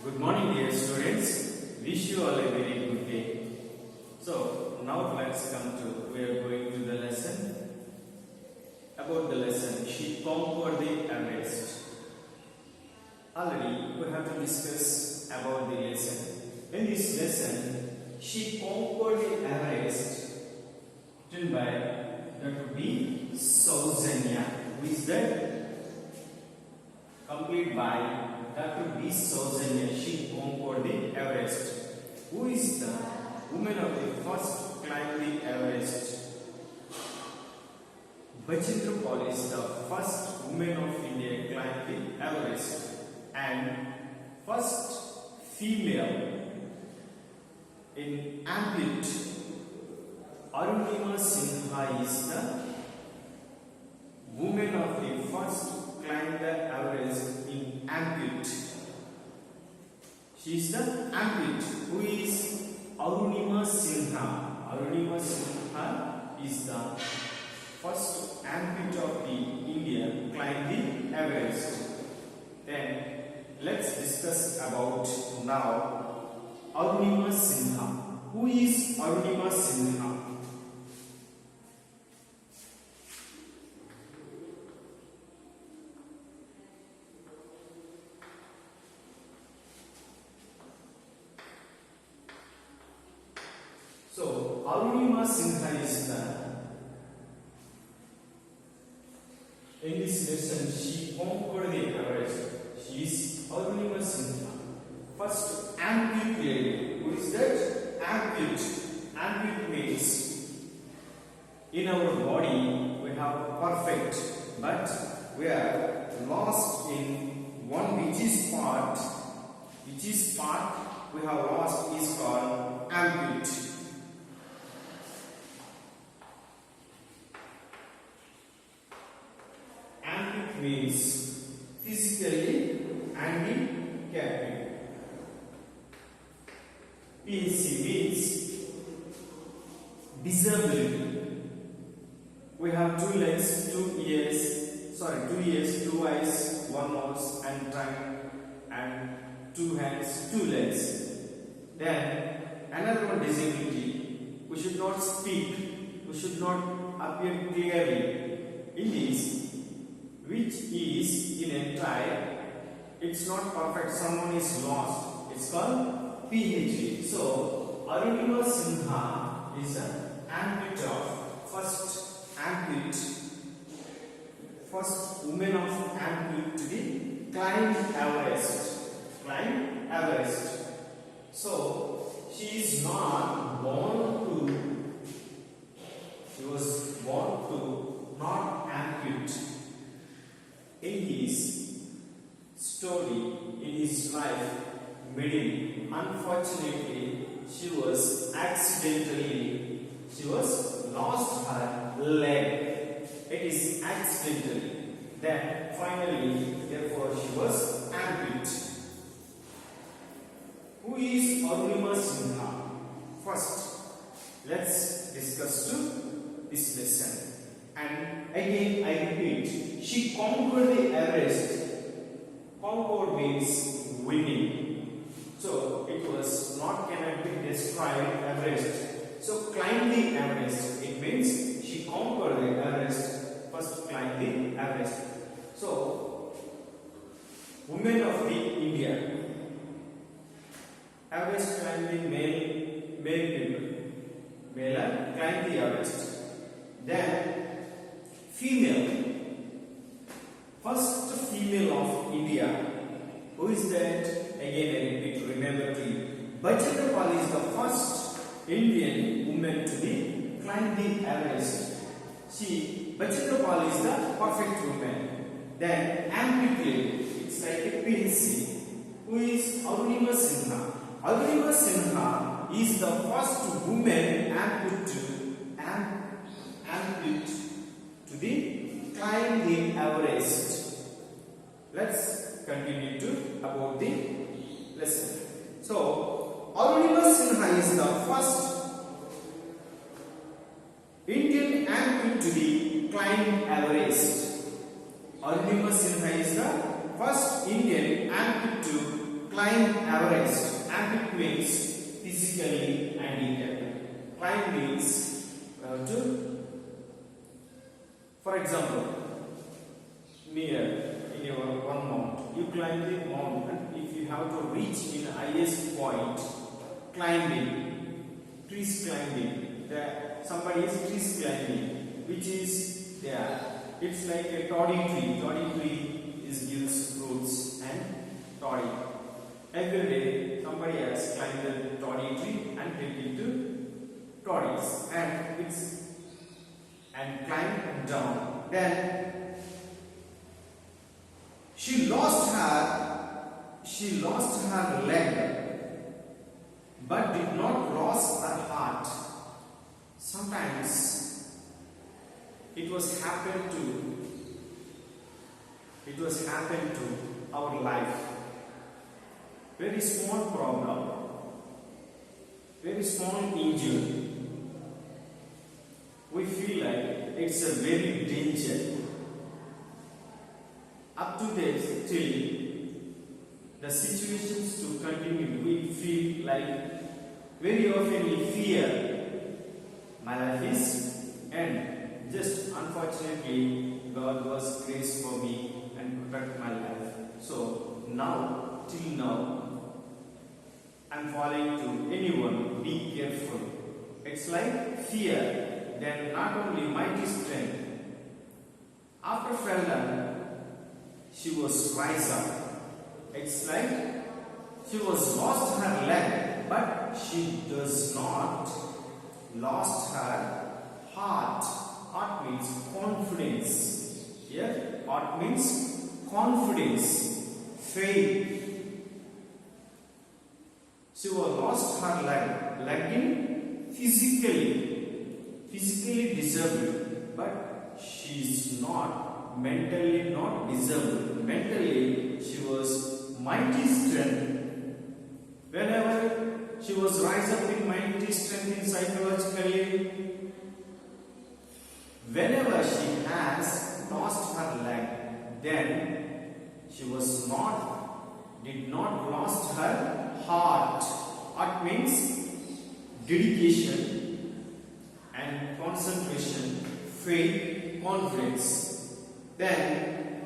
Good morning, dear students. Wish you all a very good day. So, now let's come to, we are going to the lesson. About the lesson, she conquered the Everest. Already, we have to discuss about the lesson. In this lesson, she conquered the Everest, written by Dr. B. Saujanya. Who is that? Complete by Dr. B. Saujanya. She conquered the Everest. Who is the woman of the first climb the Everest? Bachendra Paul is the first woman of India climb the Everest and first female in ampute. Arunima Sinha is the woman of the first climb the Everest in ampute. She is the ampute. Who is Arunima Sinha? Arunima Sinha is the first ampute of the India climb the Everest. Then let's discuss about now Arunima Sinha. Who is Arunima Sinha? So, Arunima Sinha is in this lesson, she conquered the Everest. She is Arunima Sinha, first ampute lady. Who is that? Ampute. Ampute means in our body we have perfect, but we are lost in one which is part. Which is part we have lost is called ampute. Means physically handicapped. PhD means disability. We have two legs, 2 ears, 2 eyes, 1 nose and tongue, and 2 hands, 2 legs. Then another one, disability. We should not speak. We should not appear clearly. In this, which is in entire, it's not perfect, someone is lost, it's called PhD. So Arunima Sinha is an ampute of first woman of ampute to the climb Everest. So she is not she was born to not ampute. In his story, in his life, middle, unfortunately, she was lost her leg. It is accidentally. Then finally, therefore, she was ampute. Who is Arunima Sinha? First, let's discuss this lesson. And again, I repeat, she conquered the Everest. Conquered means winning. So it was not cannot be described Everest. So climb the Everest. It means she conquered the Everest. First climb the Everest. So women of the India. Everest climbing male people. Male climb the Everest. Then female, first female of India. Who is that? Again I repeat, remember to you. Bachendra Pal is the first Indian woman to climb the Everest. Bachendra Pal is the perfect woman. Then ampute, it's like a PhD. Who is Arunima Sinha? Arunima Sinha is the first woman ampute to climb the Everest. Let's continue about the lesson. So, Arunima Sinha is the first Indian ampute to climb Everest. Arunima Sinha is the first Indian ampute to climb Everest. Ambit means physically handicapped. Climb means for example, near in your one mount, you climb the mountain. If you have to reach in the highest point, climbing, trees climbing. Somebody is trees climbing, which is there. It's like a toddy tree. Toddy tree gives fruits and toddy. Every day, somebody has climbed the toddy tree and take it to toddies, and climb down. Then she lost her leg, but did not lose her heart. Sometimes it was happened to our life. Very small problem, very small injury. We feel like it's a very danger. Up to this, till the situations to continue, we feel like very often we fear my life is end. Just unfortunately, God was grace for me and protect my life. So now, till now, I'm falling to anyone. Be careful. It's like fear. Then not only mighty strength. After fell down, she was rise up. It's like she was lost her leg, but she does not lost her heart. Heart means confidence. Yeah, heart means confidence, faith. She was lost her leg in physically disabled, but she is not mentally not disabled. Mentally, she was mighty strength. Whenever she was rise up in mighty strength in psychologically, whenever she has lost her leg, then she did not lost her heart. Heart means dedication and concentration, faith, confidence. Then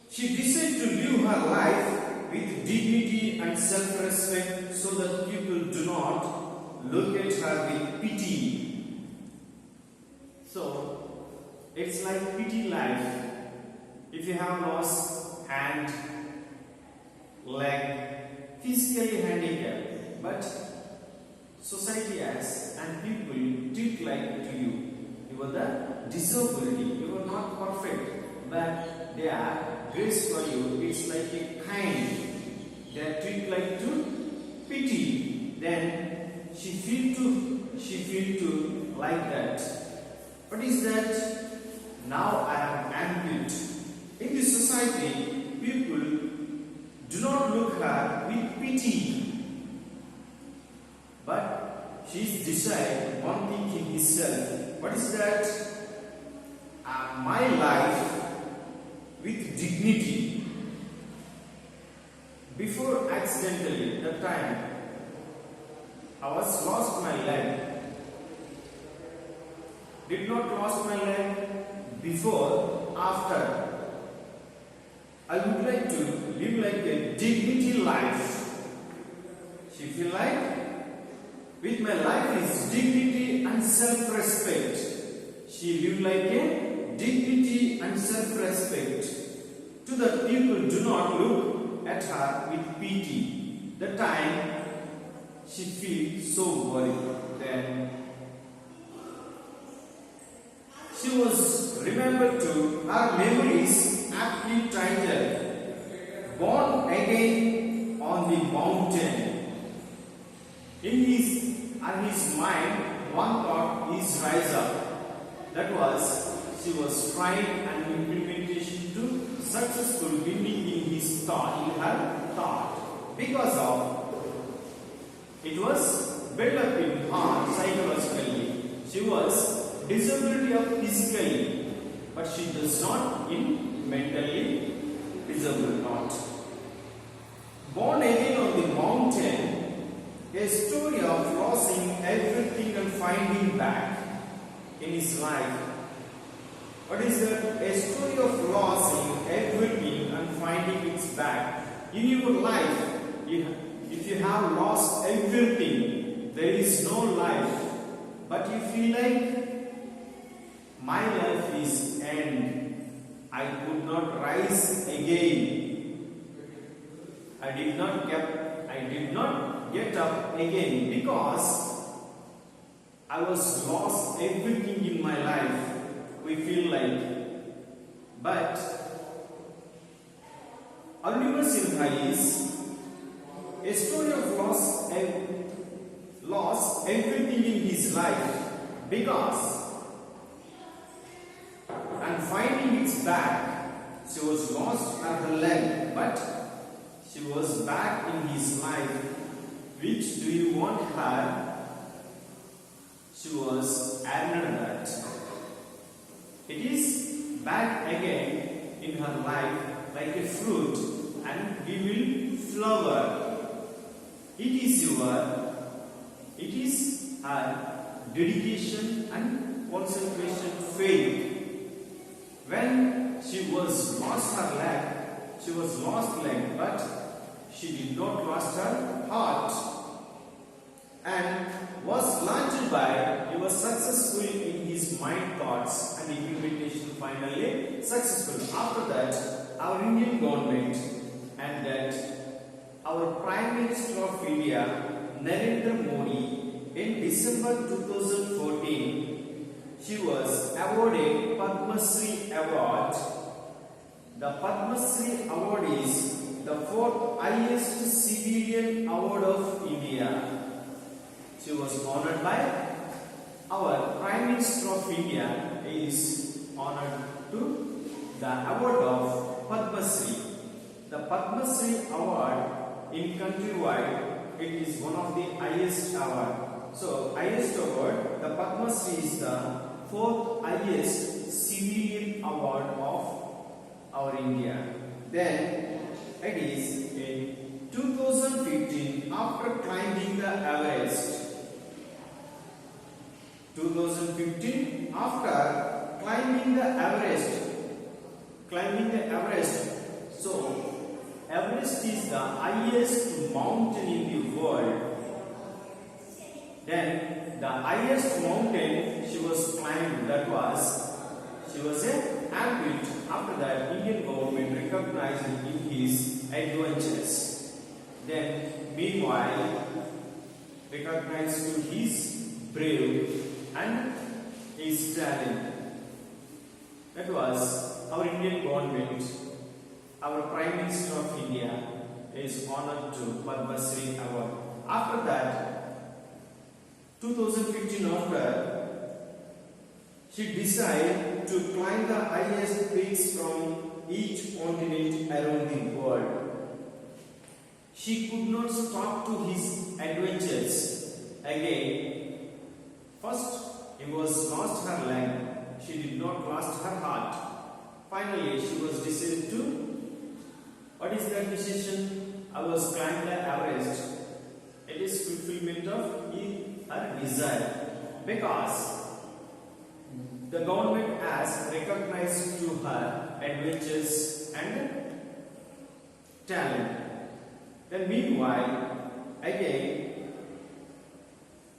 she decided to live her life with dignity and self-respect so that people do not look at her with pity. So, it's like pity life. If you have lost hand, leg, physically handicapped, but society has and people treat like to you. You are the disability. You are not perfect, but they are grace for you. It's like a kind. They are treat like to pity. Then she feel to like that. What is that? Now I am ambit. In this society, people do not look her with pity, but she is decided one thing in himself. What is that? My life with dignity. Before accidentally, the time I was lost my leg. Did not lost my leg before, after. I would like to live like a dignity life. She feel like with my life is dignity and self-respect. She live like a dignity and self-respect. To the people do not look at her with pity. The time she feels so worried. Then she was remembered to her memories aptly titled, Born Again on the Mountain. In his mind, one thought is rise up. That was, she was trying an implementation to successful winning in his thought, in her thought. Because of it was built up in heart psychologically. She was disability of physically, but she does not in mentally disabled not. Born again on the mountain, a story of losing everything and finding back in his life. What is that? A story of losing everything and finding its back. In your life, if you have lost everything, there is no life. But you feel like my life is end. I could not rise again. I did not get up again because I was lost everything in my life. We feel like, but Oliver Sinha is a story of lost everything in his life because and finding its back. She was lost at the leg, but she was back in his life. Which do you want her? She was admired. It is back again in her life like a fruit and we will flower. It is her dedication and concentration faith. When she was lost her leg, she was lost leg, but she did not lost her heart. And was launched by, he was successful in his mind thoughts and implementation finally successful. After that, our Indian government and that our Prime Minister of India, Narendra Modi, in December 2014, she was awarded Padma Shri Award. The Padma Shri Award is the fourth highest civilian award of India. She was honored by our Prime Minister of India is honored to the award of Padma Shri. The Padma Shri award in countrywide, it is one of the highest award. So highest award, the Padma Shri is the fourth highest civilian award of our India. Then it is in 2015 after climbing the Everest. 2015 after climbing the Everest. So Everest is the highest mountain in the world. Then the highest mountain she was climbed, she was an athlete. After that, Indian government recognized him in his adventures. Then meanwhile recognized to his brave and his talent. That was our Indian government. Our Prime Minister of India is honored to Padma Shri Award. After that, 2015 after, she decided to climb the highest peaks from each continent around the world. She could not stop to his adventures again. First, he was lost her leg. She did not lost her heart. Finally, she was decided to. What is that decision? I was climbed the Everest. It is fulfillment of her desire because the government has recognized to her adventures and talent. Then meanwhile, again,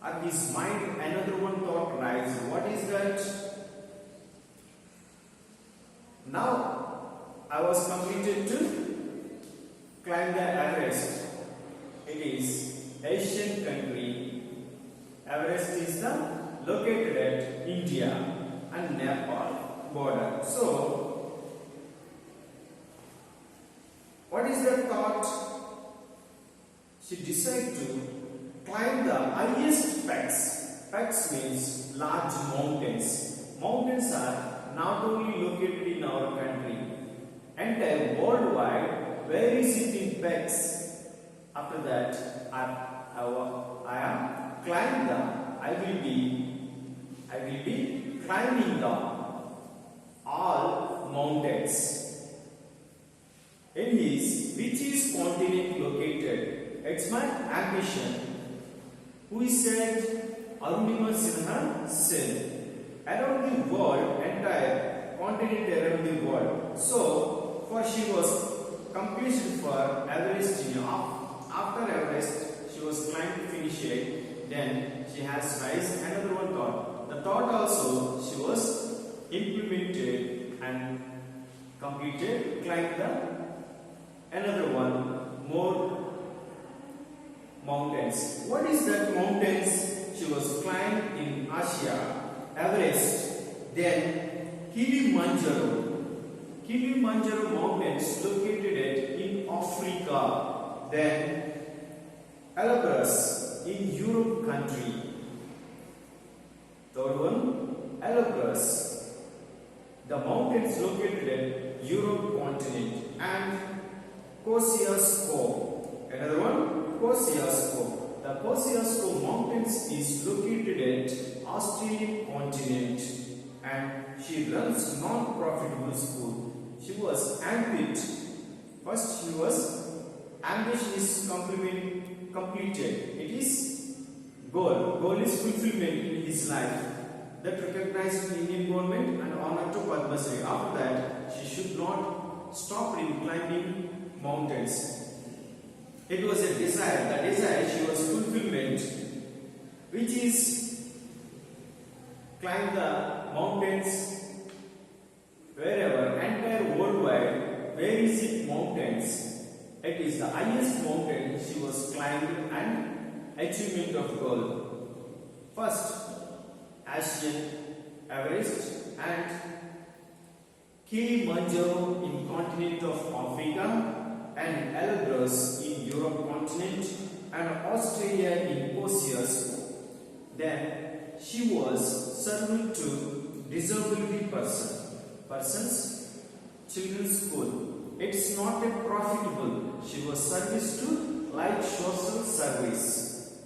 at his mind another one thought rise. What is that? Now I was completed to climb the Everest. It is Asian country. Everest is located at India and Nepal border. So what is the thought? She decided to climb the highest peaks. Peaks means large mountains. Mountains are not only located in our country, entire worldwide. Where is it in peaks? After that, I am climbing them. I will be climbing all mountains. In which is continent located? It's my ambition. Who said? Arunima Sinha said. Around the world, entire continent around the world. So, first she was completed for Everest. After Everest, she was climbed to finish it. Then she has raised another one thought. The thought also she was implemented and completed. Climbed another one more mountains. What is that mountains? She was climbed in Asia, Everest, then Kilimanjaro. Kilimanjaro mountains located in Africa, then Elbrus in Europe country. Third one, Elbrus, the mountains located in Europe continent, and Kosciuszko. Another one, Kosciuszko. The Kosciuszko mountains is located at Australian continent, and she runs non-profitable school. She was ambit. First she was ambition is completed. It is goal. Goal is fulfillment in his life. That recognized the Indian government and honored to Padma Shri. After that, she should not stop in climbing mountains. It was a desire. The desire she was fulfillment, which is climb the mountains wherever, entire worldwide. Where is it mountains? It is the highest mountain she was climbed and achievement of goal. First, Asian Everest and Kilimanjaro in continent of Africa, and Elbrus in Europe continent, and Australia in Kosciuszko. Then she was servant to disability persons children's school. It's not a profitable. She was service to light social service.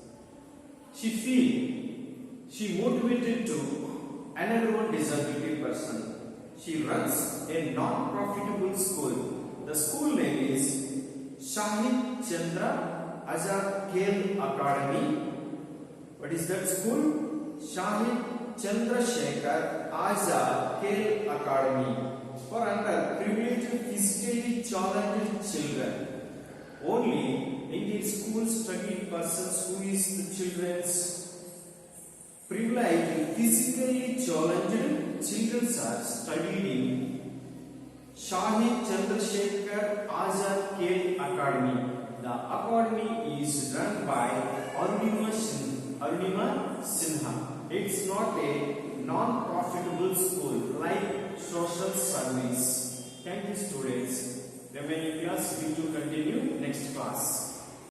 She motivated to another one disability person. She runs a non-profitable school. The school name is Shahid Chandra Azad Khel Academy. What is that school? Shahid Chandrasekhar Azad Khel Academy for underprivileged physically challenged children. Only Indian school study persons who is the children's privileged physically challenged children are studied in Shahid Chandrasekhar Azad Khel Academy. The academy is run by Arunima Sinha. It's not a non-profitable school like social service. Thank you, students. Remaining class we will continue next class.